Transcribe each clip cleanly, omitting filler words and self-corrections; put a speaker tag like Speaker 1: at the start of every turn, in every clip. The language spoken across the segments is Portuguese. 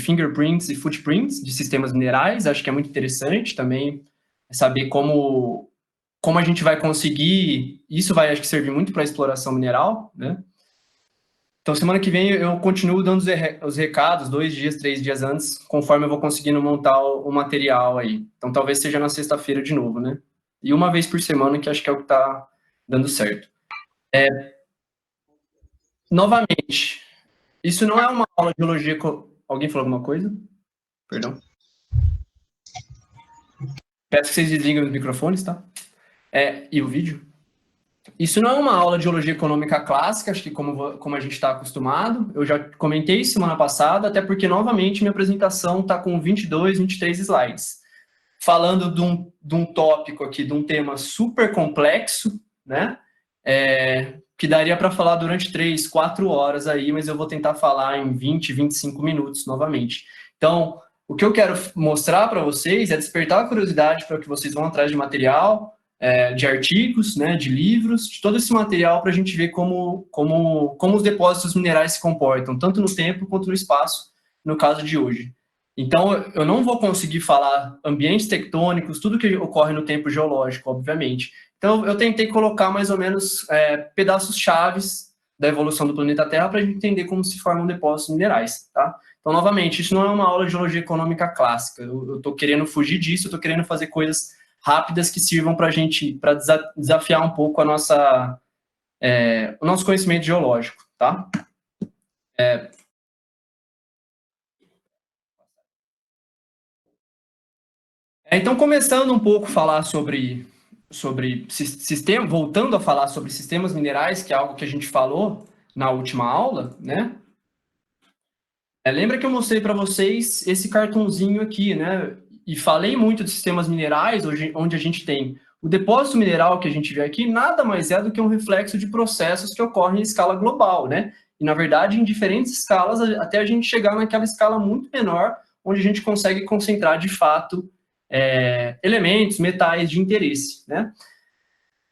Speaker 1: fingerprints e footprints de sistemas minerais. Acho que é muito interessante também saber como a gente vai conseguir. Isso vai, acho que, servir muito para a exploração mineral, né? Então, semana que vem eu continuo dando os recados 2 dias, 3 dias antes, conforme eu vou conseguindo montar o material aí. Então, talvez seja na sexta-feira de novo, né? E uma vez por semana, que acho que é o que está dando certo. Novamente, isso não é uma aula de geologia... Alguém falou alguma coisa? Perdão. Peço que vocês desliguem os microfones, tá? E o vídeo. Isso não é uma aula de geologia econômica clássica, acho que como a gente está acostumado. Eu já comentei semana passada, até porque, novamente, minha apresentação está com 22, 23 slides. Falando de um tópico aqui, de um tema super complexo, né? Que daria para falar durante 3, 4 horas aí, mas eu vou tentar falar em 20, 25 minutos novamente. Então, o que eu quero mostrar para vocês é despertar a curiosidade para que vocês vão atrás de material, de artigos, né, de livros, de todo esse material para a gente ver como os depósitos minerais se comportam, tanto no tempo quanto no espaço, no caso de hoje. Então, eu não vou conseguir falar ambientes tectônicos, tudo que ocorre no tempo geológico, obviamente. Então, eu tentei colocar mais ou menos pedaços chaves da evolução do planeta Terra para a gente entender como se formam depósitos minerais, tá? Então, novamente, isso não é uma aula de geologia econômica clássica. Eu estou querendo fugir disso, eu estou querendo fazer coisas rápidas que sirvam para a gente, para desafiar um pouco o nosso conhecimento geológico, tá? Então, começando um pouco a falar sobre sistema, voltando a falar sobre sistemas minerais, que é algo que a gente falou na última aula, né? Lembra que eu mostrei para vocês esse cartãozinho aqui, né? E falei muito de sistemas minerais, onde a gente tem o depósito mineral que a gente vê aqui, nada mais é do que um reflexo de processos que ocorrem em escala global, né? E, na verdade, em diferentes escalas, até a gente chegar naquela escala muito menor, onde a gente consegue concentrar, de fato, elementos, metais de interesse, né?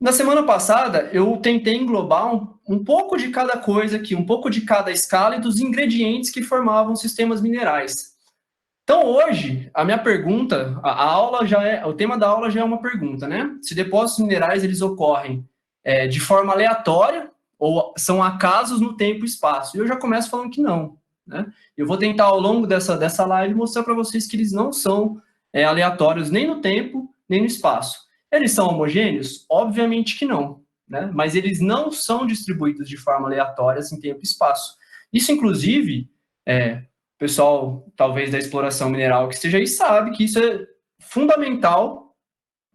Speaker 1: Na semana passada, eu tentei englobar um pouco de cada coisa aqui, um pouco de cada escala e dos ingredientes que formavam sistemas minerais. Então, hoje, a minha pergunta, o tema da aula já é uma pergunta, né? Se depósitos minerais, eles ocorrem de forma aleatória ou são acasos no tempo e espaço? E eu já começo falando que não, né? Eu vou tentar, ao longo dessa live, mostrar para vocês que eles não são aleatórios nem no tempo, nem no espaço. Eles são homogêneos? Obviamente que não, né? Mas eles não são distribuídos de forma aleatória em tempo e espaço. Isso, inclusive, o pessoal, talvez, da exploração mineral que esteja aí, sabe que isso é fundamental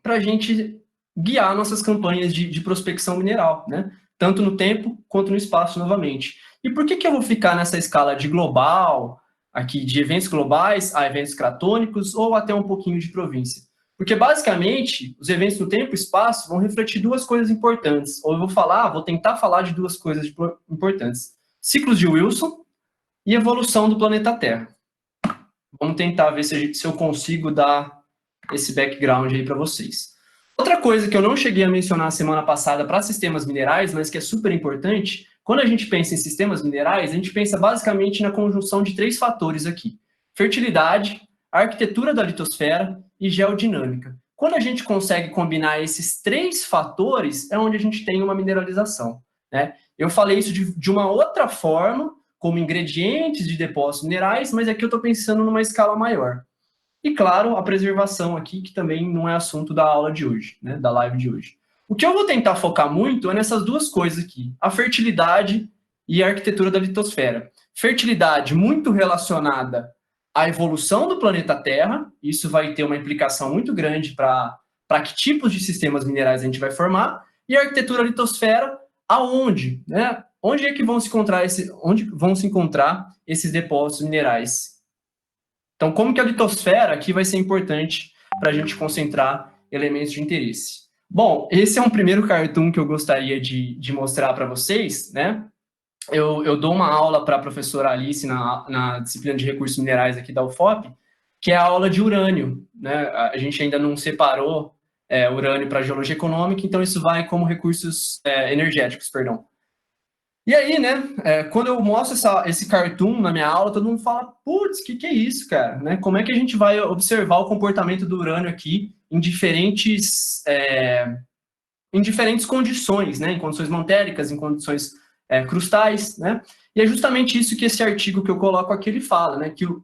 Speaker 1: para a gente guiar nossas campanhas de prospecção mineral, né? Tanto no tempo quanto no espaço, novamente. E por que eu vou ficar nessa escala de global, aqui, de eventos globais a eventos cratônicos, ou até um pouquinho de província? Porque, basicamente, os eventos no tempo e espaço vão refletir duas coisas importantes. Ou eu vou tentar falar de duas coisas importantes. Ciclos de Wilson e evolução do planeta Terra. Vamos tentar ver se eu consigo dar esse background aí para vocês. Outra coisa que eu não cheguei a mencionar semana passada para sistemas minerais, mas que é super importante, quando a gente pensa em sistemas minerais, a gente pensa basicamente na conjunção de 3 fatores aqui: fertilidade, arquitetura da litosfera e geodinâmica. Quando a gente consegue combinar esses 3 fatores, é onde a gente tem uma mineralização, né? Eu falei isso de uma outra forma, como ingredientes de depósitos minerais, mas aqui eu estou pensando numa escala maior. E, claro, a preservação aqui, que também não é assunto da aula de hoje, né, da live de hoje. O que eu vou tentar focar muito é nessas duas coisas aqui, a fertilidade e a arquitetura da litosfera. Fertilidade muito relacionada à evolução do planeta Terra, isso vai ter uma implicação muito grande para que tipos de sistemas minerais a gente vai formar, e a arquitetura da litosfera, aonde, né? Onde é que vão se encontrar esses depósitos minerais? Então, como que a litosfera aqui vai ser importante para a gente concentrar elementos de interesse? Bom, esse é um primeiro cartoon que eu gostaria de mostrar para vocês, né? Eu dou uma aula para a professora Alice na disciplina de recursos minerais aqui da UFOP, que é a aula de urânio, né? A gente ainda não separou urânio para geologia econômica, então isso vai como recursos energéticos, perdão. E aí, né, quando eu mostro esse cartoon na minha aula, todo mundo fala, putz, que é isso, cara? Né? Como é que a gente vai observar o comportamento do urânio aqui em diferentes condições, né? Em condições mantéricas, em condições crustais, né? E é justamente isso que esse artigo que eu coloco aqui, ele fala, né? Que o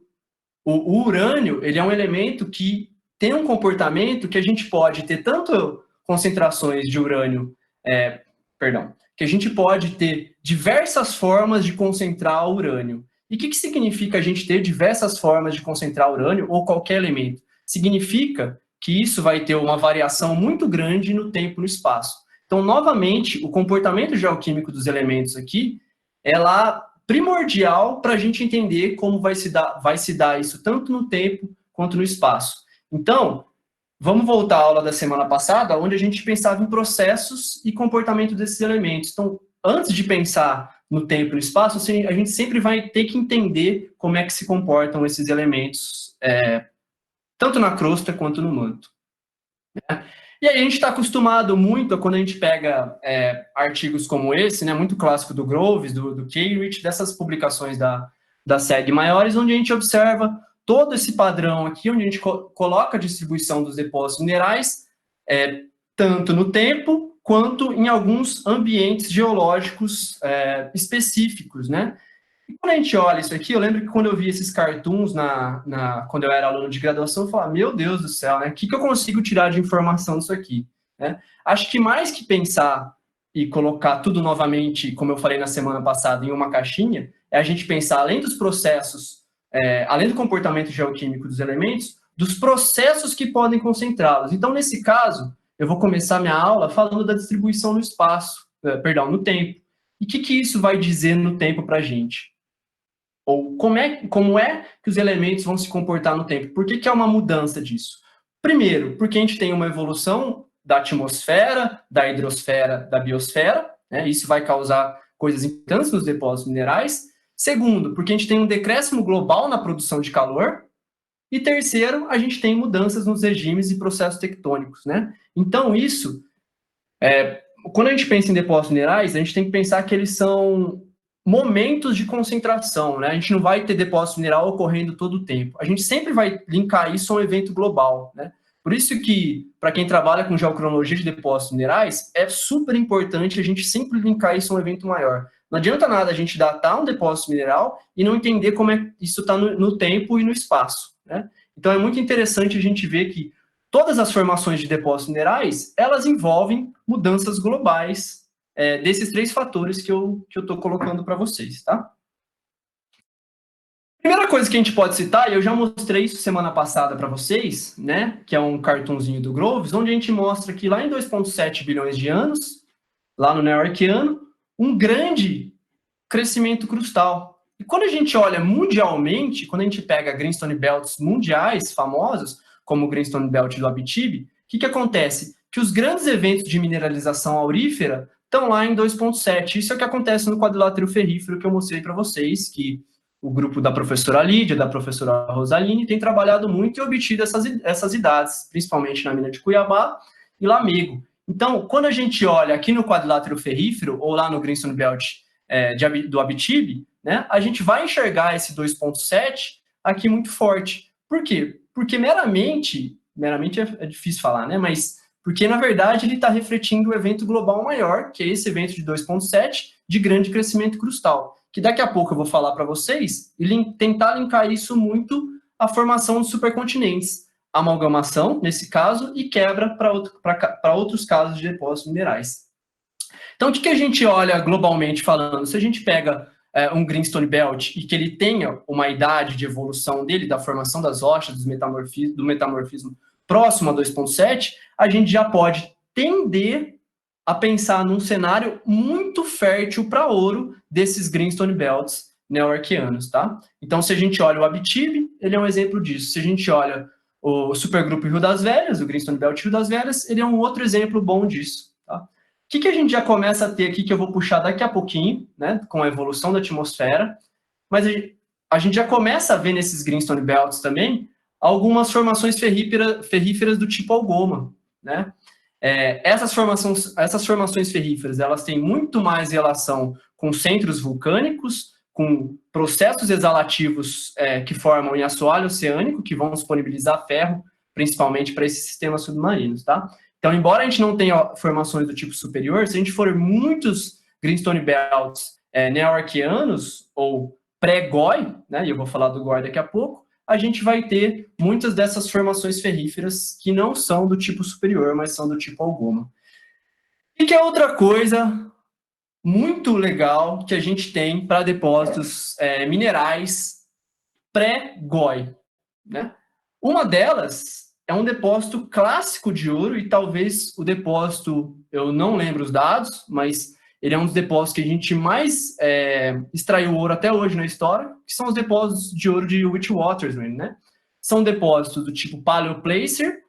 Speaker 1: urânio, ele é um elemento que tem um comportamento que a gente pode ter tanto concentrações de urânio, que a gente pode ter diversas formas de concentrar o urânio. E o que significa a gente ter diversas formas de concentrar urânio ou qualquer elemento? Significa que isso vai ter uma variação muito grande no tempo e no espaço. Então, novamente, o comportamento geoquímico dos elementos aqui é lá primordial para a gente entender como vai se dar isso tanto no tempo quanto no espaço. Então, vamos voltar à aula da semana passada, onde a gente pensava em processos e comportamento desses elementos. Então, antes de pensar no tempo e no espaço, a gente sempre vai ter que entender como é que se comportam esses elementos, tanto na crosta quanto no manto. Né? E aí a gente está acostumado muito, quando a gente pega artigos como esse, né, muito clássico do Groves, do Keyrit, dessas publicações da SEG maiores, onde a gente observa todo esse padrão aqui, onde a gente coloca a distribuição dos depósitos minerais, tanto no tempo, quanto em alguns ambientes geológicos específicos, né? E quando a gente olha isso aqui, eu lembro que quando eu vi esses cartoons quando eu era aluno de graduação, eu falava, meu Deus do céu, né? O que eu consigo tirar de informação disso aqui? Né? Acho que mais que pensar e colocar tudo novamente, como eu falei na semana passada, em uma caixinha, é a gente pensar, além dos processos, além do comportamento geoquímico dos elementos, dos processos que podem concentrá-los. Então, nesse caso, eu vou começar minha aula falando da distribuição no espaço, no tempo. E o que isso vai dizer no tempo para a gente? Ou como é que os elementos vão se comportar no tempo? Por que é uma mudança disso? Primeiro, porque a gente tem uma evolução da atmosfera, da hidrosfera, da biosfera, né? Isso vai causar coisas importantes nos depósitos minerais. Segundo, porque a gente tem um decréscimo global na produção de calor. E terceiro, a gente tem mudanças nos regimes e processos tectônicos, né? Então, quando a gente pensa em depósitos minerais, a gente tem que pensar que eles são momentos de concentração, né? A gente não vai ter depósito mineral ocorrendo todo o tempo. A gente sempre vai linkar isso a um evento global, né? Por isso que, para quem trabalha com geocronologia de depósitos minerais, é super importante a gente sempre linkar isso a um evento maior. Não adianta nada a gente datar um depósito mineral e não entender como isso está no tempo e no espaço, né? Então, é muito interessante a gente ver que todas as formações de depósitos minerais, elas envolvem mudanças globais desses três fatores que eu estou colocando para vocês, tá? Primeira coisa que a gente pode citar, e eu já mostrei isso semana passada para vocês, né, que é um cartunzinho do Groves, onde a gente mostra que lá em 2,7 bilhões de anos, lá no Neo-Arqueano, um grande crescimento crustal. E quando a gente olha mundialmente, quando a gente pega greenstone belts mundiais famosos, como o greenstone belt do Abitibi, o que acontece? Que os grandes eventos de mineralização aurífera estão lá em 2,7. Isso é o que acontece no quadrilátero ferrífero que eu mostrei para vocês, que o grupo da professora Lídia, da professora Rosaline, tem trabalhado muito e obtido essas idades, principalmente na mina de Cuiabá e Lamego. Então, quando a gente olha aqui no quadrilátero ferrífero, ou lá no greenstone belt do Abitibi, né, a gente vai enxergar esse 2,7 aqui muito forte. Por quê? Porque meramente é difícil falar, né, mas porque, na verdade, ele está refletindo o evento global maior, que é esse evento de 2,7 de grande crescimento crustal, que daqui a pouco eu vou falar para vocês e tentar linkar isso muito à formação de supercontinentes, amalgamação, nesse caso, e quebra para outros casos de depósitos minerais. Então, o que a gente olha globalmente falando? Se a gente pega um greenstone belt e que ele tenha uma idade de evolução dele, da formação das rochas, do metamorfismo próximo a 2,7, a gente já pode tender a pensar num cenário muito fértil para ouro desses greenstone belts neo-arqueanos, tá? Então, se a gente olha o Abitibi, ele é um exemplo disso. Se a gente olha o supergrupo Rio das Velhas, o greenstone belt Rio das Velhas, ele é um outro exemplo bom disso, tá? O que a gente já começa a ter aqui, que eu vou puxar daqui a pouquinho, né, com a evolução da atmosfera, mas a gente já começa a ver nesses greenstone belts também algumas formações ferríferas do tipo algoma, né? Essas formações ferríferas, elas têm muito mais relação com centros vulcânicos, com processos exalativos que formam em assoalho oceânico, que vão disponibilizar ferro, principalmente para esses sistemas submarinos, tá? Então, embora a gente não tenha formações do tipo superior, se a gente for muitos greenstone belts neo-arqueanos ou pré-GOI, né, e eu vou falar do GOI daqui a pouco, a gente vai ter muitas dessas formações ferríferas que não são do tipo superior, mas são do tipo algoma. E que é outra coisa muito legal que a gente tem para depósitos minerais pré-GOI, né? Uma delas é um depósito clássico de ouro e talvez o depósito, eu não lembro os dados, mas ele é um dos depósitos que a gente mais extraiu ouro até hoje na história, que são os depósitos de ouro de Witwatersrand, né? São depósitos do tipo paleoplacer.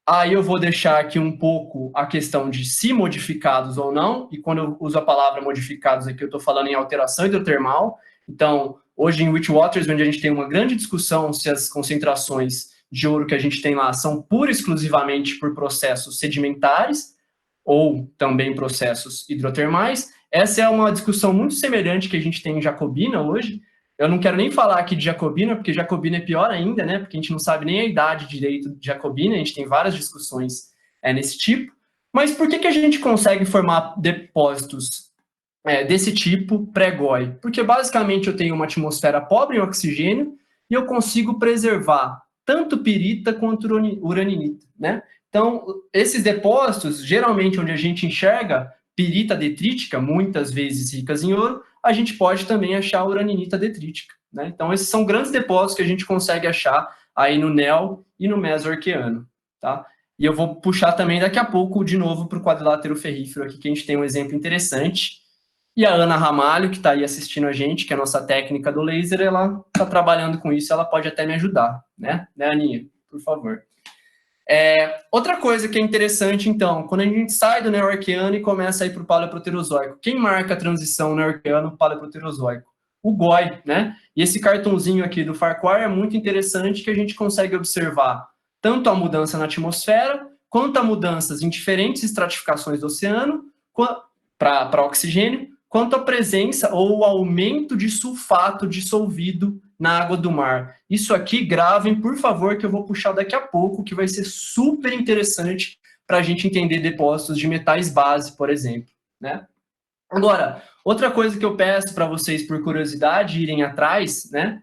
Speaker 1: Aí eu vou deixar aqui um pouco a questão de se modificados ou não, e quando eu uso a palavra modificados aqui, eu estou falando em alteração hidrotermal. Então, hoje em Witwatersrand, a gente tem uma grande discussão se as concentrações de ouro que a gente tem lá são pura e exclusivamente por processos sedimentares ou também processos hidrotermais. Essa é uma discussão muito semelhante que a gente tem em Jacobina hoje. Eu não quero nem falar aqui de Jacobina, porque Jacobina é pior ainda, né? Porque a gente não sabe nem a idade direito de Jacobina, a gente tem várias discussões nesse tipo. Mas por que a gente consegue formar depósitos desse tipo pré-GOI? Porque basicamente eu tenho uma atmosfera pobre em oxigênio e eu consigo preservar tanto pirita quanto uraninita, né? Então, esses depósitos, geralmente onde a gente enxerga pirita detrítica, muitas vezes ricas em ouro, a gente pode também achar uraninita detrítica, né? Então, esses são grandes depósitos que a gente consegue achar aí no Neo e no Mesoarqueano, tá? E eu vou puxar também daqui a pouco de novo para o quadrilátero ferrífero aqui, que a gente tem um exemplo interessante. E a Ana Ramalho, que está aí assistindo a gente, que é a nossa técnica do laser, ela está trabalhando com isso, ela pode até me ajudar, né? Né, Aninha? Por favor. Outra coisa que é interessante, então, quando a gente sai do Neo-Arqueano e começa a ir para o Paleoproterozoico, quem marca a transição Neo-Arqueano-Paleoproterozoico? O GOI, né? E esse cartãozinho aqui do Farquhar é muito interessante, que a gente consegue observar tanto a mudança na atmosfera, quanto a mudanças em diferentes estratificações do oceano para oxigênio, quanto a presença ou o aumento de sulfato dissolvido na água do mar. Isso aqui, gravem, por favor, que eu vou puxar daqui a pouco, que vai ser super interessante para a gente entender depósitos de metais base, por exemplo, né? Agora, outra coisa que eu peço para vocês, por curiosidade, irem atrás, né,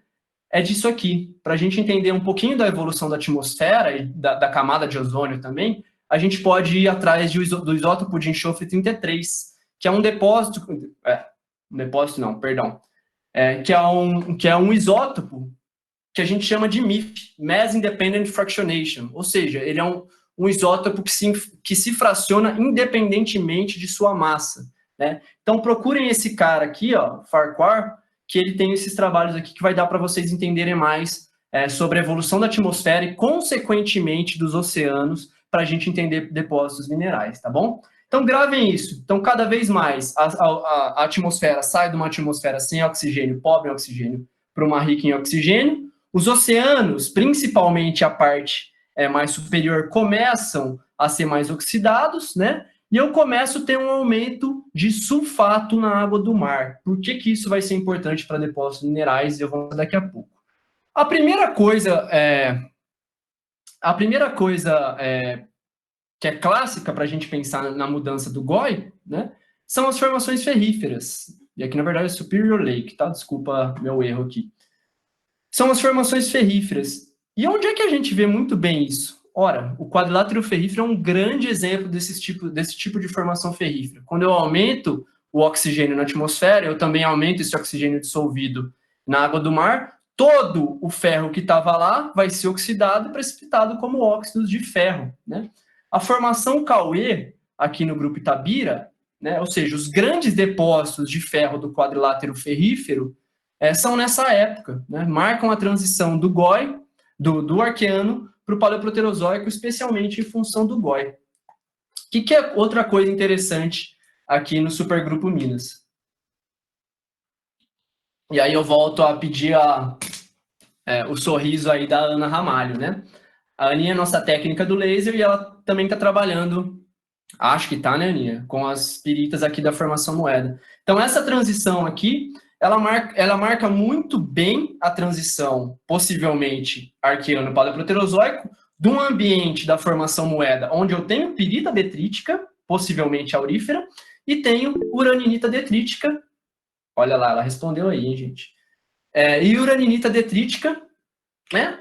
Speaker 1: é disso aqui. Para a gente entender um pouquinho da evolução da atmosfera e da camada de ozônio também, a gente pode ir atrás do isótopo de enxofre 33, que é um depósito... que é um isótopo que a gente chama de MIF, Mass Independent Fractionation, ou seja, ele é um isótopo que se fraciona independentemente de sua massa, né? Então procurem esse cara aqui, ó, Farquhar, que ele tem esses trabalhos aqui que vai dar para vocês entenderem mais sobre a evolução da atmosfera e, consequentemente, dos oceanos, para a gente entender depósitos minerais, tá bom? Então, gravem isso. Então, cada vez mais, a atmosfera sai de uma atmosfera sem oxigênio, pobre em oxigênio, para uma rica em oxigênio. Os oceanos, principalmente a parte mais superior, começam a ser mais oxidados, né? E eu começo a ter um aumento de sulfato na água do mar. Por que isso vai ser importante para depósitos minerais? Eu vou falar daqui a pouco. A primeira coisa que é clássica para a gente pensar na mudança do GOI, né, são as formações ferríferas. E aqui, na verdade, é Superior Lake, tá? Desculpa meu erro aqui. São as formações ferríferas. E onde é que a gente vê muito bem isso? Ora, o quadrilátero ferrífero é um grande exemplo desse tipo de formação ferrífera. Quando eu aumento o oxigênio na atmosfera, eu também aumento esse oxigênio dissolvido na água do mar, todo o ferro que estava lá vai ser oxidado e precipitado como óxidos de ferro, né? A formação Cauê, aqui no grupo Itabira, né, ou seja, os grandes depósitos de ferro do quadrilátero ferrífero, são nessa época, né? Marcam a transição do GOI, do Arqueano, para o Paleoproterozoico, especialmente em função do GOI. O que é outra coisa interessante aqui no Supergrupo Minas? E aí eu volto a pedir o sorriso aí da Ana Ramalho, né? A Aninha é nossa técnica do laser e ela também está trabalhando Acho que tá, né, Aninha? Com as piritas aqui da formação moeda. Então, essa transição aqui, ela marca muito bem a transição, possivelmente, arqueano-paleoproterozoico, de um ambiente da formação moeda, onde eu tenho pirita detrítica, possivelmente aurífera, e tenho uraninita detrítica. Olha lá, ela respondeu aí, hein, gente? E uraninita detrítica, né?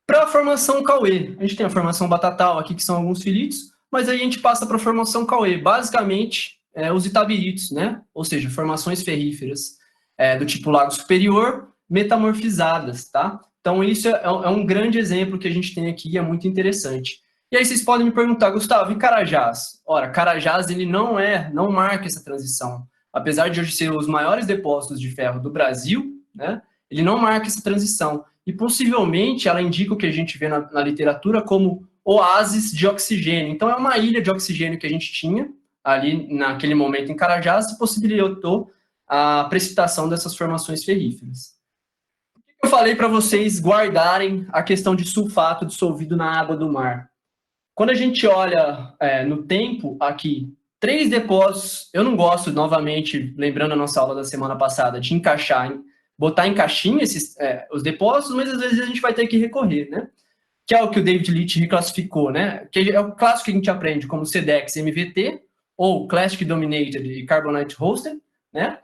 Speaker 1: Para a formação Cauê. A gente tem a formação Batatal aqui, que são alguns filitos, mas aí a gente passa para a formação Cauê. Basicamente, os itabiritos, né? Ou seja, formações ferríferas do tipo Lago Superior, metamorfizadas, tá? Então, isso é um grande exemplo que a gente tem aqui, é muito interessante. E aí vocês podem me perguntar, Gustavo, e Carajás? Ora, Carajás, ele não marca essa transição. Apesar de hoje ser os maiores depósitos de ferro do Brasil, né? Ele não marca essa transição. E possivelmente ela indica o que a gente vê na literatura como oásis de oxigênio. Então, é uma ilha de oxigênio que a gente tinha ali naquele momento em Carajás e possibilitou a precipitação dessas formações ferríferas. Eu falei para vocês guardarem a questão de sulfato dissolvido na água do mar. Quando a gente olha no tempo aqui, 3 depósitos, eu não gosto, novamente, lembrando a nossa aula da semana passada, de botar em caixinha os depósitos, mas às vezes a gente vai ter que recorrer, né? Que é o que o David Leitch reclassificou, né? Que é o clássico que a gente aprende como CDEX MVT, ou Classic Dominated e Carbonate Hosted, né?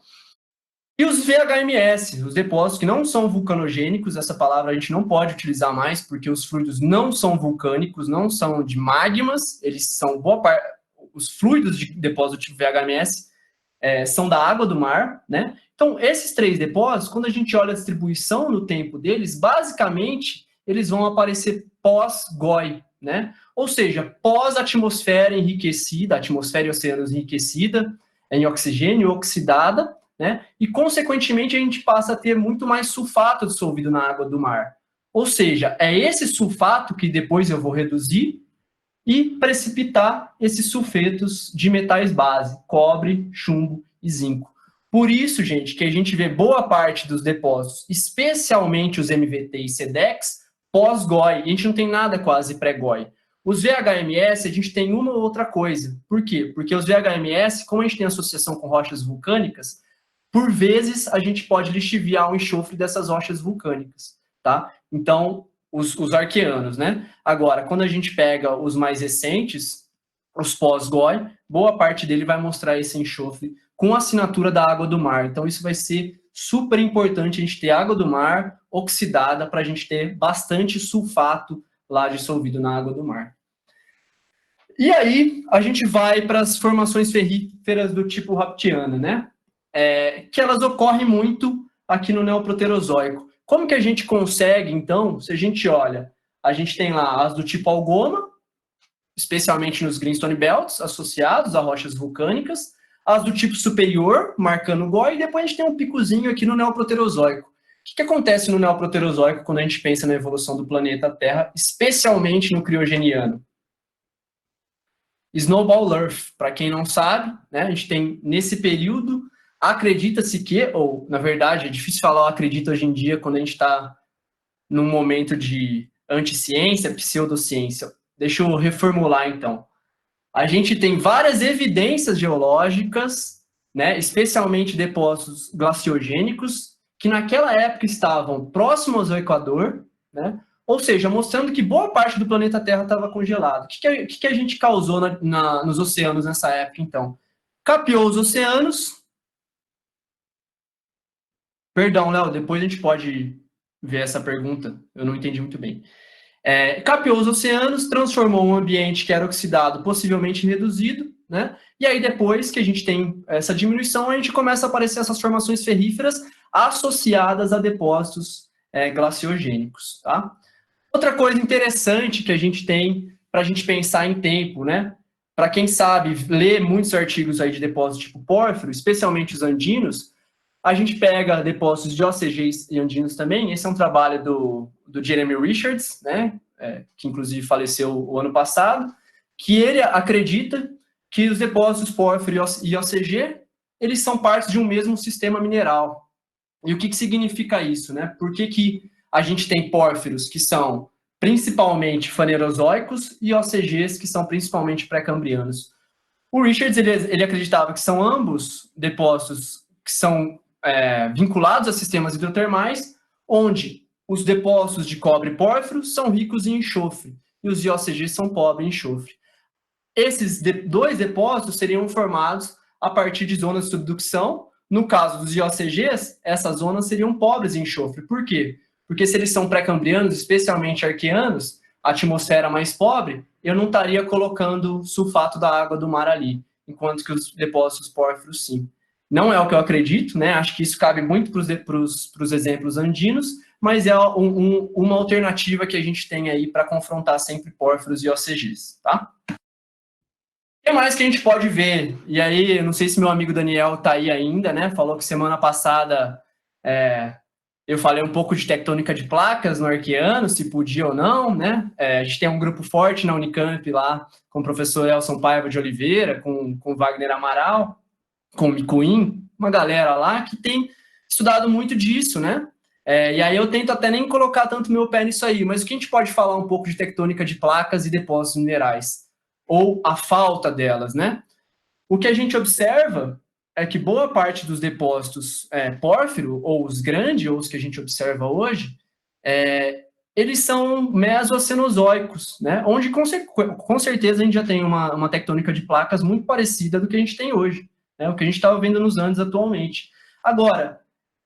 Speaker 1: E os VHMS, os depósitos que não são vulcanogênicos, essa palavra a gente não pode utilizar mais, porque os fluidos não são vulcânicos, não são de magmas, eles são boa parte. Os fluidos de depósito tipo VHMS são da água do mar, né? Então, esses 3 depósitos, quando a gente olha a distribuição no tempo deles, basicamente, eles vão aparecer pós-GOI, né? Ou seja, pós-atmosfera enriquecida, atmosfera e oceanos enriquecida em oxigênio, oxidada, né? E, consequentemente, a gente passa a ter muito mais sulfato dissolvido na água do mar. Ou seja, é esse sulfato que depois eu vou reduzir e precipitar esses sulfetos de metais base, cobre, chumbo e zinco. Por isso, gente, que a gente vê boa parte dos depósitos, especialmente os MVT e SEDEX, pós-GOI. A gente não tem nada quase pré-GOI. Os VHMS, a gente tem uma ou outra coisa. Por quê? Porque os VHMS, como a gente tem associação com rochas vulcânicas, por vezes a gente pode lixiviar o enxofre dessas rochas vulcânicas, tá? Então, os arqueanos, né? Agora, quando a gente pega os mais recentes, os pós-GOI, boa parte dele vai mostrar esse enxofre com a assinatura da água do mar. Então, isso vai ser super importante a gente ter água do mar oxidada para a gente ter bastante sulfato lá dissolvido na água do mar. E aí, a gente vai para as formações ferríferas do tipo Raptiana, né? Que elas ocorrem muito aqui no Neoproterozoico. Como que a gente consegue, então, se a gente olha, a gente tem lá as do tipo Algoma, especialmente nos Greenstone Belts, associados a rochas vulcânicas, as do tipo superior, marcando o GOI, e depois a gente tem um picozinho aqui no Neoproterozoico. O que acontece no Neoproterozoico quando a gente pensa na evolução do planeta Terra, especialmente no criogeniano? Snowball Earth, para quem não sabe, né, a gente tem nesse período, acredita-se que, ou na verdade é difícil falar acredita hoje em dia quando a gente está num momento de anticiência, pseudociência. Deixa eu reformular então. A gente tem várias evidências geológicas, né, especialmente depósitos glaciogênicos, que naquela época estavam próximos ao Equador, né, ou seja, mostrando que boa parte do planeta Terra estava congelado. O que a gente causou nos oceanos nessa época, então? Capeou os oceanos. Perdão, Léo, depois a gente pode ver essa pergunta, eu não entendi muito bem. Capeou os oceanos, transformou um ambiente que era oxidado, possivelmente reduzido, né? E aí, depois que a gente tem essa diminuição, a gente começa a aparecer essas formações ferríferas associadas a depósitos glaciogênicos, tá? Outra coisa interessante que a gente tem para a gente pensar em tempo, né? Para quem sabe ler muitos artigos aí de depósitos tipo pórfiro, especialmente os andinos, a gente pega depósitos de OCGs e andinos também. Esse é um trabalho do Jeremy Richards, né? Que inclusive faleceu o ano passado, que ele acredita que os depósitos pórfiro e OCG eles são partes de um mesmo sistema mineral. E o que significa isso, né? Por que a gente tem pórfiros que são principalmente fanerozoicos e OCGs que são principalmente pré-cambrianos? O Richards, ele acreditava que são ambos depósitos que são vinculados a sistemas hidrotermais, onde os depósitos de cobre e pórfiro são ricos em enxofre, e os IOCG são pobres em enxofre. Esses dois depósitos seriam formados a partir de zonas de subducção. No caso dos IOCGs, essas zonas seriam pobres em enxofre. Por quê? Porque se eles são pré-cambrianos, especialmente arqueanos, a atmosfera mais pobre, eu não estaria colocando sulfato da água do mar ali, enquanto que os depósitos pórfiros, sim. Não é o que eu acredito, né? Acho que isso cabe muito para os exemplos andinos, mas é uma alternativa que a gente tem aí para confrontar sempre pórfiros e IOCGs, tá? O que mais que a gente pode ver? E aí, não sei se meu amigo Daniel está aí ainda, né? Falou que semana passada eu falei um pouco de tectônica de placas no Arqueano, se podia ou não, né? A gente tem um grupo forte na Unicamp lá, com o professor Elson Paiva de Oliveira, com Wagner Amaral, com o Micuim, uma galera lá que tem estudado muito disso, né? E aí eu tento até nem colocar tanto meu pé nisso aí, mas o que a gente pode falar um pouco de tectônica de placas e depósitos minerais? Ou a falta delas, né? O que a gente observa é que boa parte dos depósitos pórfiro, ou os grandes, ou os que a gente observa hoje, eles são mesocenozoicos, né? Onde com certeza a gente já tem uma tectônica de placas muito parecida do que a gente tem hoje, né? O que a gente estava vendo nos Andes atualmente. Agora,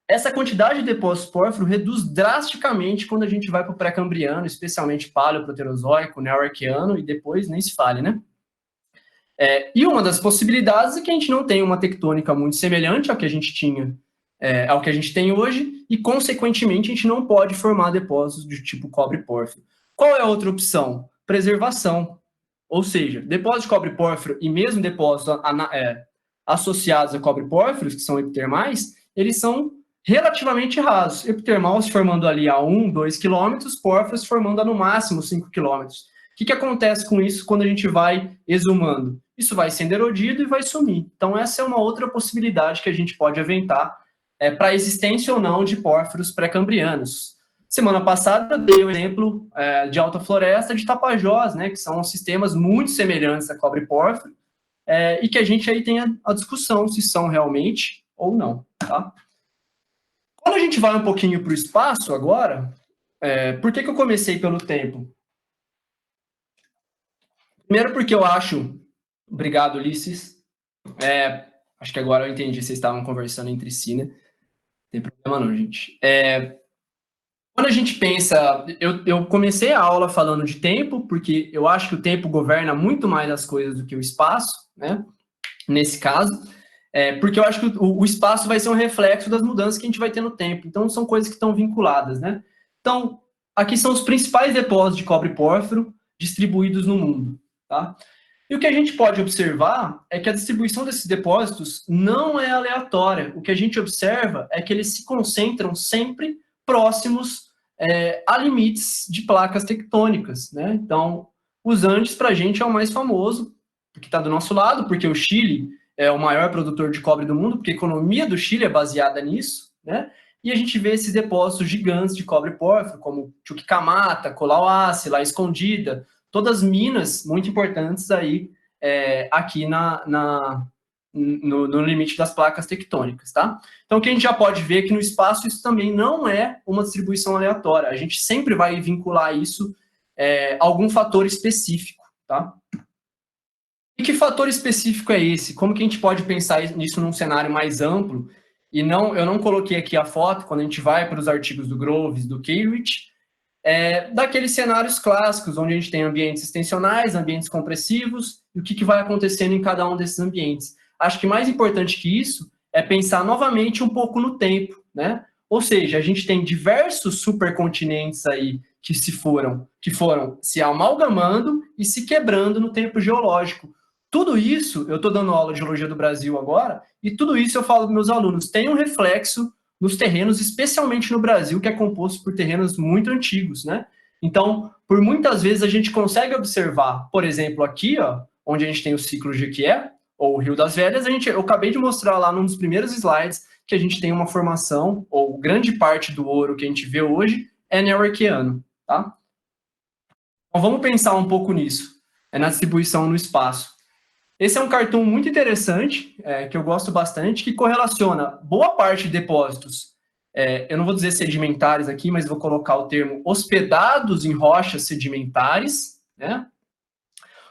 Speaker 1: essa quantidade de depósitos pórfiro reduz drasticamente quando a gente vai para o pré-cambriano, especialmente paleoproterozoico, neo-arqueano, e depois nem se fale, né? E uma das possibilidades é que a gente não tem uma tectônica muito semelhante ao que a gente tinha, ao que a gente tem hoje, e, consequentemente, a gente não pode formar depósitos de tipo cobre-pórfiro. Qual é a outra opção? Preservação. Ou seja, depósitos de cobre-pórfiro e mesmo depósitos associados a cobre-pórfiros, que são epitermais, eles são relativamente rasos. Epitermal se formando ali a 1, 2 quilômetros, pórfiros formando a no máximo 5 quilômetros. O que acontece com isso quando a gente vai exumando? Isso vai sendo erodido e vai sumir. Então, essa é uma outra possibilidade que a gente pode aventar para a existência ou não de pórfiros pré-cambrianos. Semana passada eu dei o exemplo de alta floresta de Tapajós, né, que são sistemas muito semelhantes a cobre-pórfiro, e que a gente aí tem a discussão se são realmente ou não. Tá? Quando a gente vai um pouquinho para o espaço agora, por que eu comecei pelo tempo? Primeiro porque eu acho... Obrigado, Ulisses. Acho que agora eu entendi, vocês estavam conversando entre si, né? Não tem problema não, gente. Quando a gente pensa... Eu comecei a aula falando de tempo, porque eu acho que o tempo governa muito mais as coisas do que o espaço, né? Nesse caso. Porque eu acho que o espaço vai ser um reflexo das mudanças que a gente vai ter no tempo. Então, são coisas que estão vinculadas, né? Então, aqui são os principais depósitos de cobre-pórfiro distribuídos no mundo, tá? E o que a gente pode observar é que a distribuição desses depósitos não é aleatória. O que a gente observa é que eles se concentram sempre próximos a limites de placas tectônicas, né? Então, os Andes, para a gente, é o mais famoso, porque está do nosso lado, porque o Chile é o maior produtor de cobre do mundo, porque a economia do Chile é baseada nisso, né? E a gente vê esses depósitos gigantes de cobre pórfiro, como Chuquicamata, Colauace, La Escondida, todas minas muito importantes aí aqui no limite das placas tectônicas, tá? Então, o que a gente já pode ver é que no espaço isso também não é uma distribuição aleatória. A gente sempre vai vincular isso a algum fator específico, tá? E que fator específico é esse? Como que a gente pode pensar nisso num cenário mais amplo? E não, eu não coloquei aqui a foto, quando a gente vai para os artigos do Groves, do Keyrich, daqueles cenários clássicos, onde a gente tem ambientes extensionais, ambientes compressivos, e o que vai acontecendo em cada um desses ambientes. Acho que mais importante que isso é pensar novamente um pouco no tempo, né? Ou seja, a gente tem diversos supercontinentes aí que foram se amalgamando e se quebrando no tempo geológico. Tudo isso, eu estou dando aula de Geologia do Brasil agora, e tudo isso eu falo para meus alunos, tem um reflexo nos terrenos, especialmente no Brasil, que é composto por terrenos muito antigos, né? Então, por muitas vezes a gente consegue observar, por exemplo, aqui, ó, onde a gente tem o ciclo Jequié, ou o Rio das Velhas, eu acabei de mostrar lá num dos primeiros slides que a gente tem uma formação, ou grande parte do ouro que a gente vê hoje é neo-arqueano, tá? Então, vamos pensar um pouco nisso, na distribuição no espaço. Esse é um cartoon muito interessante, que eu gosto bastante, que correlaciona boa parte de depósitos, eu não vou dizer sedimentares aqui, mas vou colocar o termo hospedados em rochas sedimentares, né?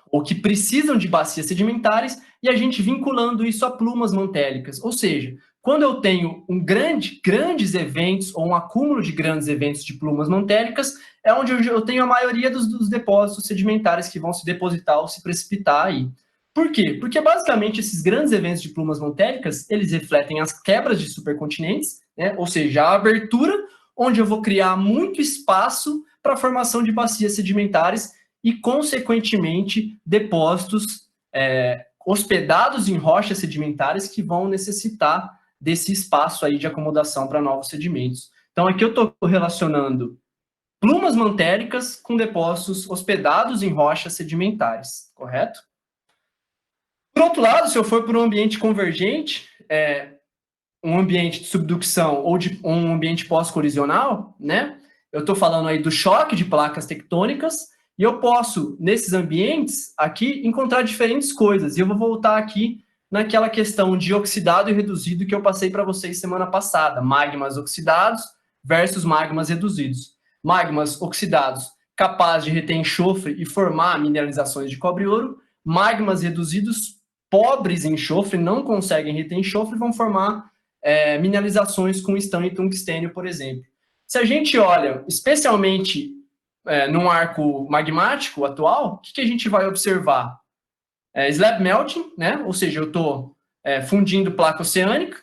Speaker 1: Ou que precisam de bacias sedimentares, e a gente vinculando isso a plumas mantélicas. Ou seja, quando eu tenho grandes eventos, ou um acúmulo de grandes eventos de plumas mantélicas, é onde eu tenho a maioria dos depósitos sedimentares que vão se depositar ou se precipitar aí. Por quê? Porque basicamente esses grandes eventos de plumas mantélicas, eles refletem as quebras de supercontinentes, né? Ou seja, a abertura, onde eu vou criar muito espaço para a formação de bacias sedimentares e, consequentemente, depósitos hospedados em rochas sedimentares que vão necessitar desse espaço aí de acomodação para novos sedimentos. Então, aqui eu estou relacionando plumas mantélicas com depósitos hospedados em rochas sedimentares, correto? Por outro lado, se eu for para um ambiente convergente, um ambiente de subducção ou de um ambiente pós-colisional, né? Eu estou falando aí do choque de placas tectônicas, e eu posso, nesses ambientes aqui, encontrar diferentes coisas. E eu vou voltar aqui naquela questão de oxidado e reduzido que eu passei para vocês semana passada. Magmas oxidados versus magmas reduzidos. Magmas oxidados capazes de reter enxofre e formar mineralizações de cobre e ouro. Magmas reduzidos pobres em enxofre, não conseguem reter enxofre e vão formar mineralizações com estanho e tungstênio, por exemplo. Se a gente olha, especialmente num arco magmático atual, o que a gente vai observar? Slab melting, né? Ou seja, eu estou fundindo placa oceânica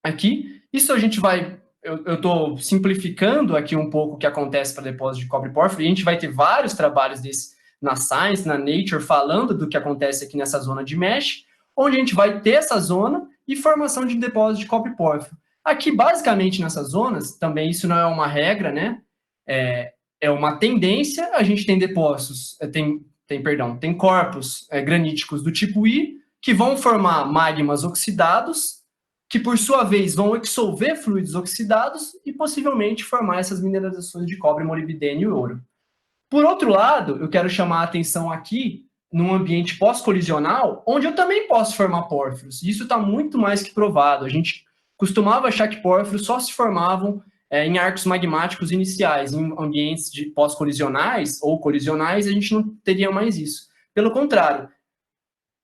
Speaker 1: aqui. Isso a gente vai... Eu estou simplificando aqui um pouco o que acontece para depósito de cobre pórfido, e a gente vai ter vários trabalhos desse na Science, na Nature, falando do que acontece aqui nessa zona de mesh, onde a gente vai ter essa zona e formação de depósito de cobre pórfido. Aqui, basicamente, nessas zonas, também isso não é uma regra, né? É uma tendência, a gente tem depósitos, tem corpos graníticos do tipo I, que vão formar magmas oxidados, que por sua vez vão exsolver fluidos oxidados e possivelmente formar essas mineralizações de cobre, molibdênio e ouro. Por outro lado, eu quero chamar a atenção aqui num ambiente pós-colisional, onde eu também posso formar pórfiros. Isso está muito mais que provado. A gente costumava achar que pórfiros só se formavam em arcos magmáticos iniciais. Em ambientes de pós-colisionais ou colisionais, a gente não teria mais isso. Pelo contrário,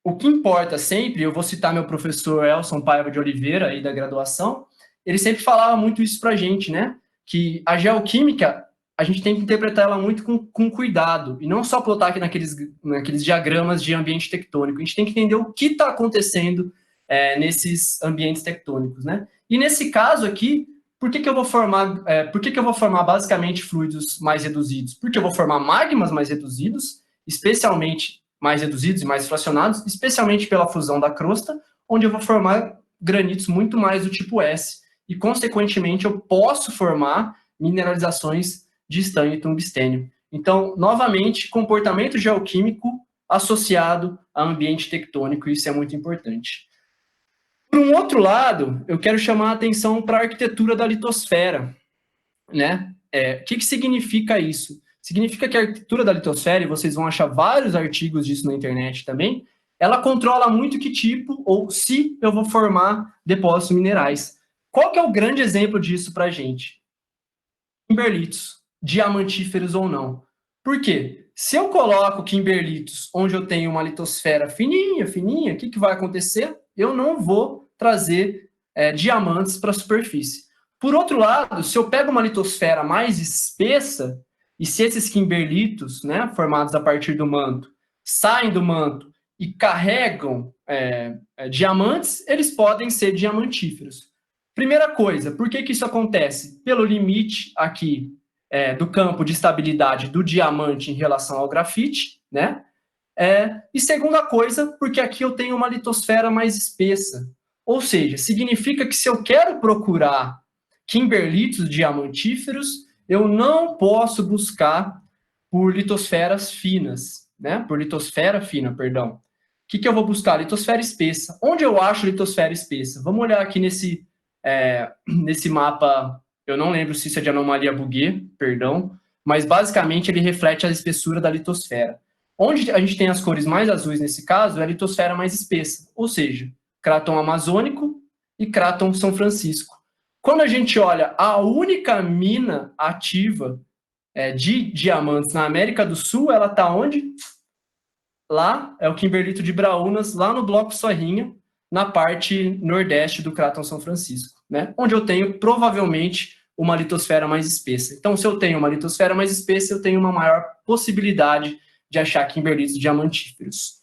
Speaker 1: o que importa sempre, eu vou citar meu professor Elson Paiva de Oliveira, aí da graduação, ele sempre falava muito isso para a gente, né? Que a geoquímica, a gente tem que interpretar ela muito com cuidado, e não só plotar aqui naqueles diagramas de ambiente tectônico. A gente tem que entender o que está acontecendo nesses ambientes tectônicos, né? E nesse caso aqui, por que eu vou formar basicamente fluidos mais reduzidos? Porque eu vou formar magmas mais reduzidos, especialmente mais reduzidos e mais fracionados, especialmente pela fusão da crosta, onde eu vou formar granitos muito mais do tipo S, e, consequentemente, eu posso formar mineralizações de estanho e tungstênio. Então, novamente, comportamento geoquímico associado a ambiente tectônico, isso é muito importante. Por um outro lado, eu quero chamar a atenção para a arquitetura da litosfera, né? O que significa isso? Significa que a arquitetura da litosfera, e vocês vão achar vários artigos disso na internet também, ela controla muito que tipo ou se eu vou formar depósitos minerais. Qual que é o grande exemplo disso para a gente? Kimberlitos, diamantíferos ou não. Por quê? Se eu coloco kimberlitos onde eu tenho uma litosfera fininha, o que vai acontecer? Eu não vou trazer diamantes para a superfície. Por outro lado, se eu pego uma litosfera mais espessa, e se esses kimberlitos, né, formados a partir do manto, saem do manto e carregam diamantes, eles podem ser diamantíferos. Primeira coisa, por que isso acontece? Pelo limite aqui do campo de estabilidade do diamante em relação ao grafite, né? E segunda coisa, porque aqui eu tenho uma litosfera mais espessa. Ou seja, significa que se eu quero procurar kimberlitos diamantíferos, eu não posso buscar por litosferas finas, né? Por litosfera fina, perdão. O que eu vou buscar? Litosfera espessa. Onde eu acho litosfera espessa? Vamos olhar aqui nesse mapa, eu não lembro se isso é de anomalia Bouguer, perdão, mas basicamente ele reflete a espessura da litosfera. Onde a gente tem as cores mais azuis nesse caso é a litosfera mais espessa, ou seja, Craton Amazônico e Craton São Francisco. Quando a gente olha a única mina ativa de diamantes na América do Sul, ela está onde? Lá é o Kimberlito de Braúnas, lá no Bloco Sorrinha, na parte nordeste do Craton São Francisco, né? Onde eu tenho provavelmente uma litosfera mais espessa. Então, se eu tenho uma litosfera mais espessa, eu tenho uma maior possibilidade de achar kimberlitos diamantíferos.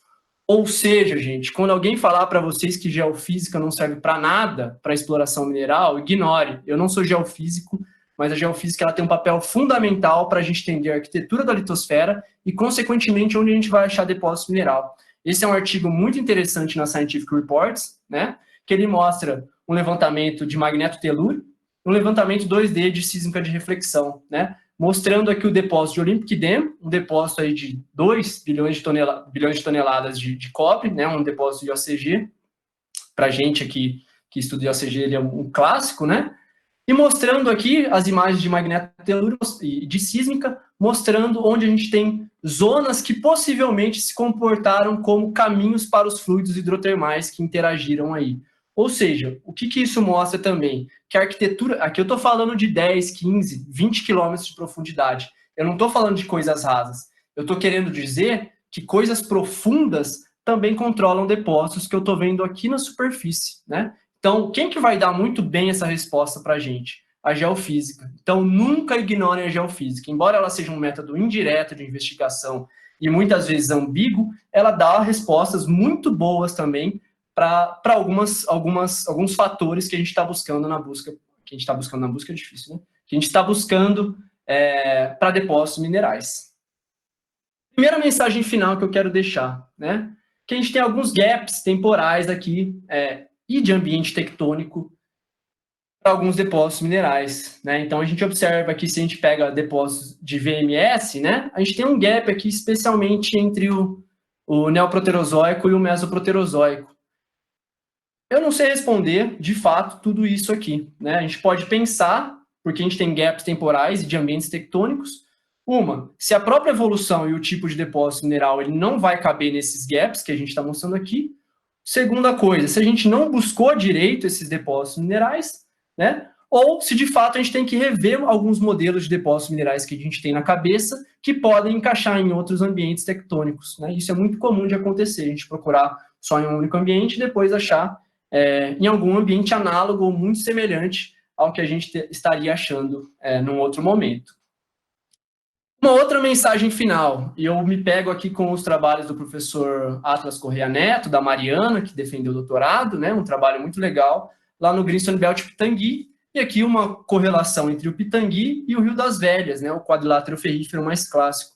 Speaker 1: Ou seja, gente, quando alguém falar para vocês que geofísica não serve para nada para exploração mineral, ignore. Eu não sou geofísico, mas a geofísica ela tem um papel fundamental para a gente entender a arquitetura da litosfera e, consequentemente, onde a gente vai achar depósito mineral. Esse é um artigo muito interessante na Scientific Reports, né, que ele mostra um levantamento de magnetotelúrio, um levantamento 2D de sísmica de reflexão, né, mostrando aqui o depósito de Olympic Dam, um depósito aí de 2 bilhões de toneladas de cobre, né, um depósito de OCG. Para a gente aqui que estuda de OCG, ele é um clássico, né? E mostrando aqui as imagens de magnetotelúrio e de sísmica, mostrando onde a gente tem zonas que possivelmente se comportaram como caminhos para os fluidos hidrotermais que interagiram aí. Ou seja, o que isso mostra também? Que a arquitetura, aqui eu estou falando de 10, 15, 20 quilômetros de profundidade. Eu não estou falando de coisas rasas. Eu estou querendo dizer que coisas profundas também controlam depósitos que eu estou vendo aqui na superfície, né? Então, quem que vai dar muito bem essa resposta para a gente? A geofísica. Então, nunca ignorem a geofísica. Embora ela seja um método indireto de investigação e muitas vezes ambíguo, ela dá respostas muito boas também para alguns fatores que a gente está buscando na busca. Que a gente está buscando na busca é difícil, né? Que a gente está buscando para depósitos minerais. Primeira mensagem final que eu quero deixar, né? Que a gente tem alguns gaps temporais aqui e de ambiente tectônico para alguns depósitos minerais, né? Então, a gente observa aqui, se a gente pega depósitos de VMS, né? A gente tem um gap aqui, especialmente entre o neoproterozoico e o mesoproterozoico. Eu não sei responder, de fato, tudo isso aqui, né? A gente pode pensar, porque a gente tem gaps temporais e de ambientes tectônicos, se a própria evolução e o tipo de depósito mineral ele não vai caber nesses gaps que a gente está mostrando aqui. Segunda coisa, se a gente não buscou direito esses depósitos minerais, né? Ou se de fato a gente tem que rever alguns modelos de depósitos minerais que a gente tem na cabeça que podem encaixar em outros ambientes tectônicos, né? Isso é muito comum de acontecer, a gente procurar só em um único ambiente e depois achar em algum ambiente análogo ou muito semelhante ao que a gente estaria achando num outro momento. Uma outra mensagem final, e eu me pego aqui com os trabalhos do professor Atlas Correia Neto, da Mariana, que defendeu o doutorado, né, um trabalho muito legal, lá no Greenstone Belt Pitangui, e aqui uma correlação entre o Pitangui e o Rio das Velhas, né, o quadrilátero ferrífero mais clássico.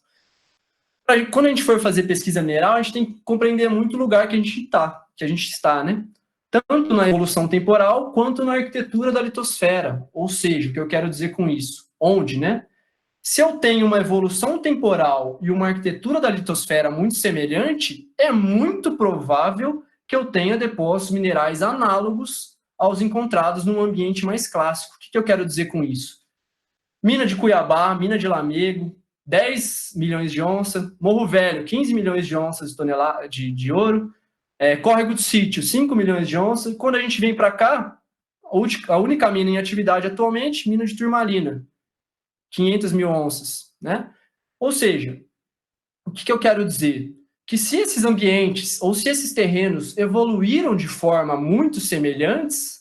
Speaker 1: Quando a gente for fazer pesquisa mineral, a gente tem que compreender muito o lugar que a gente está, né? Tanto na evolução temporal, quanto na arquitetura da litosfera. Ou seja, o que eu quero dizer com isso? Onde, né? Se eu tenho uma evolução temporal e uma arquitetura da litosfera muito semelhante, é muito provável que eu tenha depósitos minerais análogos aos encontrados num ambiente mais clássico. O que eu quero dizer com isso? Mina de Cuiabá, mina de Lamego, 10 milhões de onças, Morro Velho, 15 milhões de onças de ouro, Córrego do Sítio, 5 milhões de onças. Quando a gente vem para cá, a única mina em atividade atualmente, mina de Turmalina, 500 mil onças, né? Ou seja, o que eu quero dizer? Que se esses ambientes, ou se esses terrenos evoluíram de forma muito semelhantes,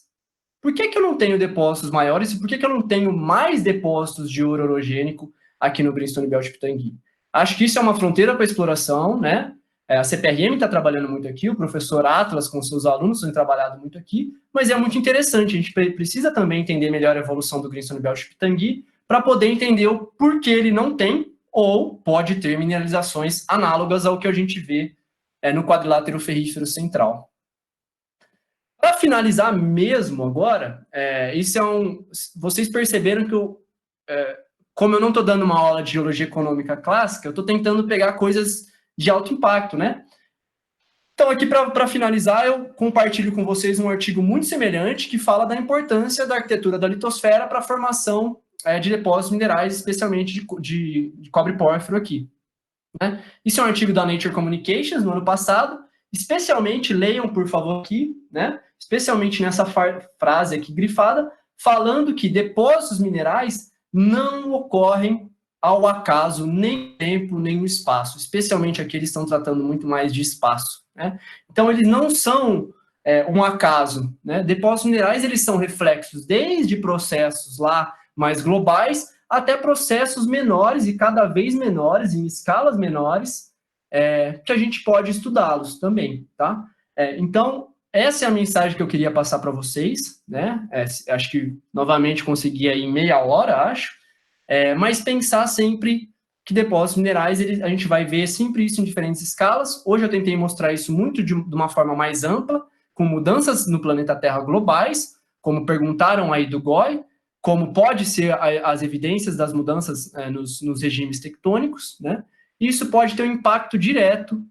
Speaker 1: por que eu não tenho depósitos maiores e por que eu não tenho mais depósitos de ouro orogênico aqui no Greenstone Belt Pitangui? Acho que isso é uma fronteira para exploração, né? A CPRM está trabalhando muito aqui, o professor Atlas com seus alunos tem trabalhado muito aqui, mas é muito interessante, a gente precisa também entender melhor a evolução do Greenstone Belt Pitangui para poder entender o porquê ele não tem ou pode ter mineralizações análogas ao que a gente vê no quadrilátero ferrífero central. Para finalizar mesmo agora, vocês perceberam que como eu não estou dando uma aula de geologia econômica clássica, eu estou tentando pegar coisas de alto impacto, né? Então, aqui para finalizar, eu compartilho com vocês um artigo muito semelhante que fala da importância da arquitetura da litosfera para a formação de depósitos minerais, especialmente de cobre pórfiro aqui. né? Isso é um artigo da Nature Communications, no ano passado. Especialmente, leiam, por favor, aqui, né? Especialmente nessa frase aqui grifada, falando que depósitos minerais não ocorrem ao acaso, nem no tempo, nem no espaço. Especialmente aqui eles estão tratando muito mais de espaço, né? Então, eles não são um acaso, né? Depósitos minerais, eles são reflexos desde processos lá mais globais até processos menores e cada vez menores, em escalas menores, que a gente pode estudá-los também, tá? Então, essa é a mensagem que eu queria passar para vocês, né? Acho que, novamente, consegui aí em meia hora, acho. Mas pensar sempre que depósitos minerais, a gente vai ver sempre isso em diferentes escalas. Hoje eu tentei mostrar isso muito de uma forma mais ampla, com mudanças no planeta Terra globais, como perguntaram aí do GOI, como pode ser as evidências das mudanças nos regimes tectônicos, né? Isso pode ter um impacto direto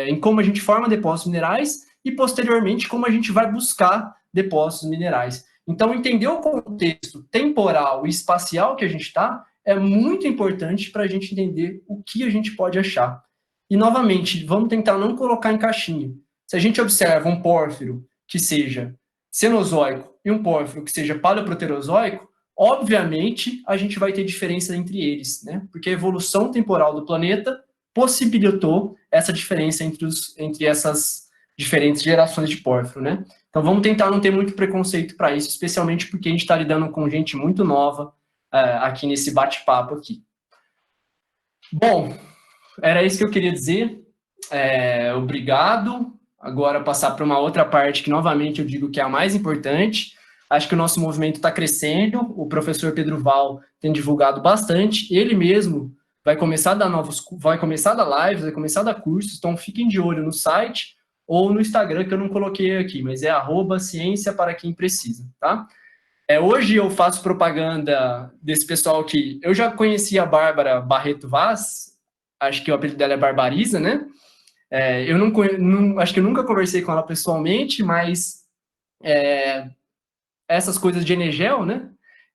Speaker 1: em como a gente forma depósitos minerais e, posteriormente, como a gente vai buscar depósitos minerais. Então, entender o contexto temporal e espacial que a gente está é muito importante para a gente entender o que a gente pode achar. E, novamente, vamos tentar não colocar em caixinha. Se a gente observa um pórfiro que seja cenozoico e um pórfiro que seja paleoproterozoico, obviamente a gente vai ter diferença entre eles, né? Porque a evolução temporal do planeta possibilitou essa diferença entre essas diferentes gerações de pórfiro, né? Então vamos tentar não ter muito preconceito para isso, especialmente porque a gente está lidando com gente muito nova aqui nesse bate-papo aqui. Bom, era isso que eu queria dizer. Obrigado. Agora passar para uma outra parte que, novamente, eu digo que é a mais importante. Acho que o nosso movimento está crescendo. O professor Pedro Val tem divulgado bastante. Ele mesmo vai começar a dar vai começar a dar lives, vai começar a dar cursos. Então, fiquem de olho no site ou no Instagram, que eu não coloquei aqui, mas é @ciência para quem precisa, tá? Hoje eu faço propaganda desse pessoal que eu já conhecia a Bárbara Barreto Vaz, acho que o apelido dela é Barbariza, né? Eu acho que eu nunca conversei com ela pessoalmente, mas essas coisas de Enegel, né?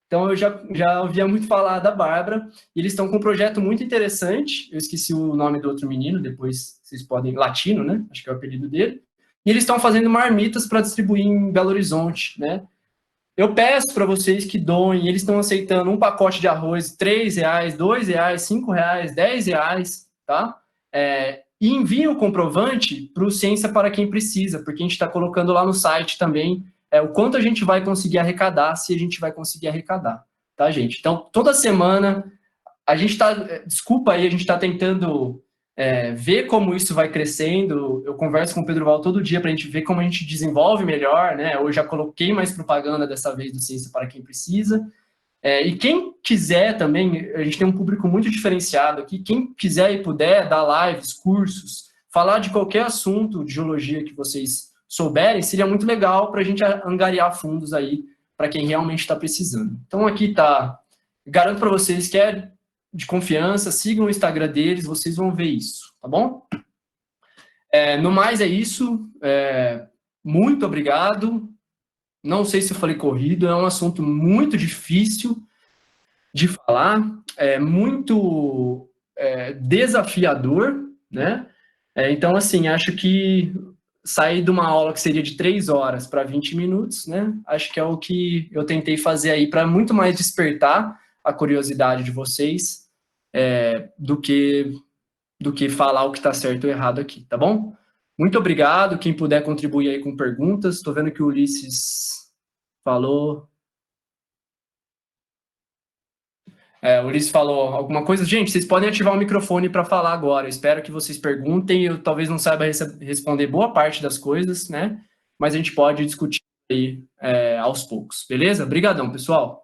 Speaker 1: Então eu já ouvia muito falar da Bárbara, e eles estão com um projeto muito interessante, eu esqueci o nome do outro menino, depois vocês podem, Latino, né? Acho que é o apelido dele. E eles estão fazendo marmitas para distribuir em Belo Horizonte, né? Eu peço para vocês que doem, eles estão aceitando um pacote de arroz, R$3, R$2, R$5, R$10, tá? E enviem o comprovante para o Ciência para quem precisa, porque a gente está colocando lá no site também o quanto a gente vai conseguir arrecadar, se a gente vai conseguir arrecadar, tá, gente? Então, toda semana, a gente está, desculpa aí, a gente está tentando ver como isso vai crescendo. Eu converso com o Pedro Val todo dia para a gente ver como a gente desenvolve melhor, né? Eu já coloquei mais propaganda dessa vez do Ciência para quem precisa. E quem quiser também, a gente tem um público muito diferenciado aqui, quem quiser e puder dar lives, cursos, falar de qualquer assunto de geologia que vocês souberem, seria muito legal para a gente angariar fundos aí para quem realmente está precisando. Então aqui tá, garanto para vocês que é de confiança, sigam o Instagram deles, vocês vão ver isso, tá bom? No mais é isso, muito obrigado. Não sei se eu falei corrido, é um assunto muito difícil de falar, muito desafiador, né? Então, assim, acho que sair de uma aula que seria de 3 horas para 20 minutos, né? Acho que é o que eu tentei fazer aí para muito mais despertar a curiosidade de vocês do que falar o que está certo ou errado aqui, tá bom? Muito obrigado. Quem puder contribuir aí com perguntas. Estou vendo que o Ulisses falou. O Ulisses falou alguma coisa. Gente, vocês podem ativar o microfone para falar agora. Eu espero que vocês perguntem. Eu talvez não saiba responder boa parte das coisas, né? Mas a gente pode discutir aí aos poucos. Beleza? Obrigadão, pessoal.